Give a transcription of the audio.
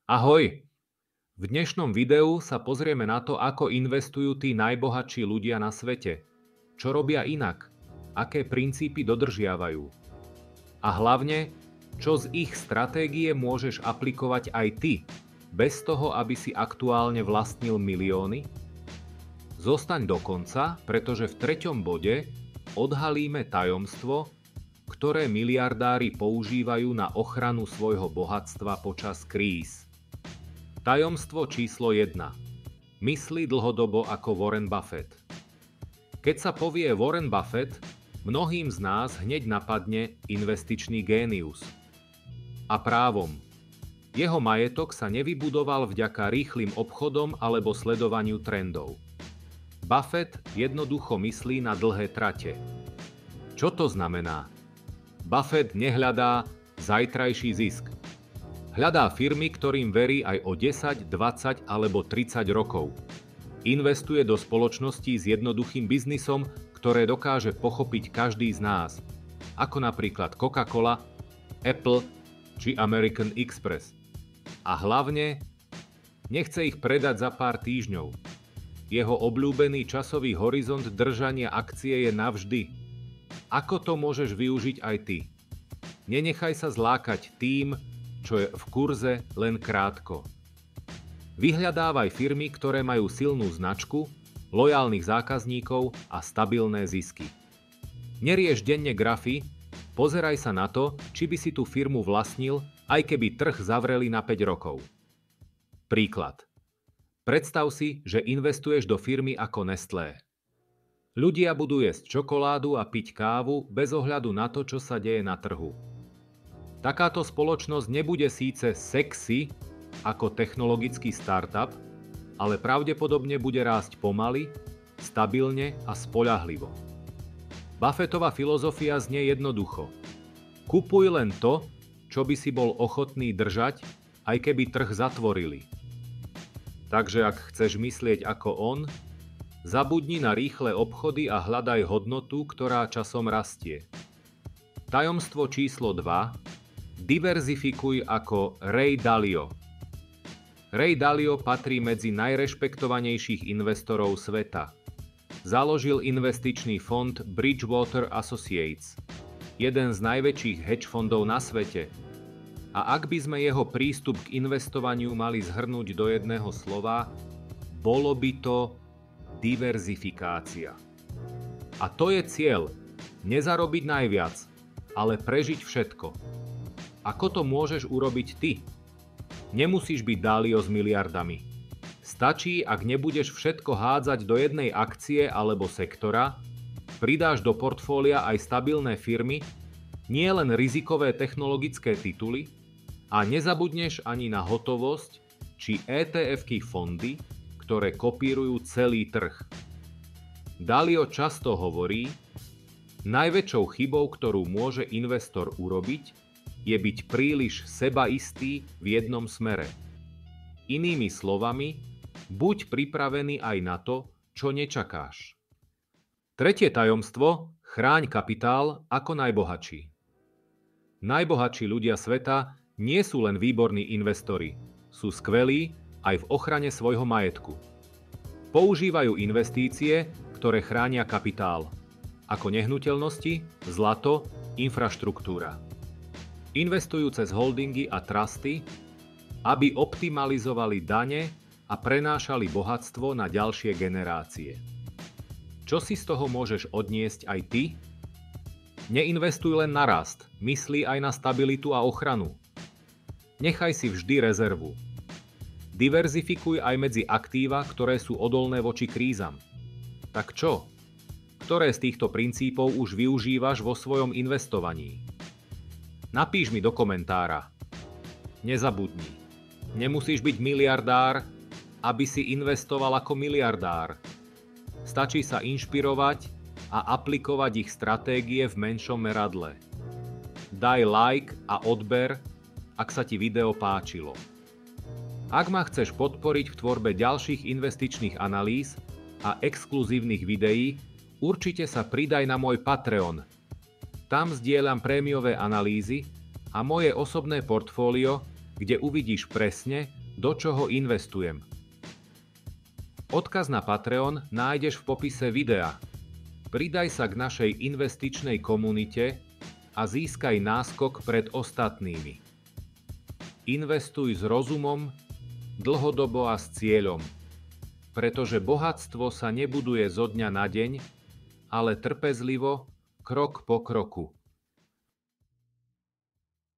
Ahoj! V dnešnom videu sa pozrieme na to, ako investujú tí najbohatší ľudia na svete. Čo robia inak? Aké princípy dodržiavajú? A hlavne, čo z ich stratégie môžeš aplikovať aj ty, bez toho, aby si aktuálne vlastnil milióny? Zostaň do konca, pretože v treťom bode odhalíme tajomstvo, ktoré miliardári používajú na ochranu svojho bohatstva počas kríz. Tajomstvo číslo 1. Myslí dlhodobo ako Warren Buffett. Keď sa povie Warren Buffett, mnohým z nás hneď napadne investičný génius. A právom. Jeho majetok sa nevybudoval vďaka rýchlym obchodom alebo sledovaniu trendov. Buffett jednoducho myslí na dlhé trate. Čo to znamená? Buffett nehľadá zajtrajší zisk. Hľadá firmy, ktorým verí aj o 10, 20 alebo 30 rokov. Investuje do spoločností s jednoduchým biznisom, ktoré dokáže pochopiť každý z nás, ako napríklad Coca-Cola, Apple či American Express. A hlavne, nechce ich predať za pár týždňov. Jeho obľúbený časový horizont držania akcie je navždy. Ako to môžeš využiť aj ty? Nenechaj sa zlákať tým, čo je v kurze len krátko. Vyhľadávaj firmy, ktoré majú silnú značku, lojálnych zákazníkov a stabilné zisky. Nerieš denne grafy, pozeraj sa na to, či by si tú firmu vlastnil, aj keby trh zavreli na 5 rokov. Príklad. Predstav si, že investuješ do firmy ako Nestlé. Ľudia budú jesť čokoládu a piť kávu bez ohľadu na to, čo sa deje na trhu. Takáto spoločnosť nebude síce sexy ako technologický startup, ale pravdepodobne bude rásť pomaly, stabilne a spoľahlivo. Buffettová filozofia znie jednoducho. Kupuj len to, čo by si bol ochotný držať, aj keby trh zatvorili. Takže ak chceš myslieť ako on, zabudni na rýchle obchody a hľadaj hodnotu, ktorá časom rastie. Tajomstvo číslo 2. Diverzifikuj ako Ray Dalio. Ray Dalio patrí medzi najrešpektovanejších investorov sveta. Založil investičný fond Bridgewater Associates, jeden z najväčších hedge fondov na svete. A ak by sme jeho prístup k investovaniu mali zhrnúť do jedného slova, bolo by to diverzifikácia. A to je cieľ. Nezarobiť najviac, ale prežiť všetko. Ako to môžeš urobiť ty? Nemusíš byť Dalio s miliardami. Stačí, ak nebudeš všetko hádzať do jednej akcie alebo sektora, pridáš do portfólia aj stabilné firmy, nie len rizikové technologické tituly a nezabudneš ani na hotovosť či ETF-ky fondy, ktoré kopírujú celý trh. Dalio často hovorí, najväčšou chybou, ktorú môže investor urobiť, je byť príliš sebaistý v jednom smere. Inými slovami, buď pripravený aj na to, čo nečakáš. Tretie tajomstvo, chráň kapitál ako najbohatší. Najbohatší ľudia sveta nie sú len výborní investori, sú skvelí aj v ochrane svojho majetku. Používajú investície, ktoré chránia kapitál, ako nehnuteľnosti, zlato, infraštruktúra. Investujú cez holdingy a trusty, aby optimalizovali dane a prenášali bohatstvo na ďalšie generácie. Čo si z toho môžeš odniesť aj ty? Neinvestuj len na rast, myslí aj na stabilitu a ochranu. Nechaj si vždy rezervu. Diverzifikuj aj medzi aktíva, ktoré sú odolné voči krízam. Tak čo? Ktoré z týchto princípov už využívaš vo svojom investovaní? Napíš mi do komentára. Nezabudni. Nemusíš byť miliardár, aby si investoval ako miliardár. Stačí sa inšpirovať a aplikovať ich stratégie v menšom meradle. Daj like a odber, ak sa ti video páčilo. Ak ma chceš podporiť v tvorbe ďalších investičných analýz a exkluzívnych videí, určite sa pridaj na môj Patreon. Tam zdieľam prémiové analýzy a moje osobné portfólio kde uvidíš presne, do čoho investujem. Odkaz na Patreon nájdeš v popise videa. Pridaj sa k našej investičnej komunite a získaj náskok pred ostatnými. Investuj s rozumom, dlhodobo a s cieľom, pretože bohatstvo sa nebuduje zo dňa na deň, ale trpezlivo, krok po kroku.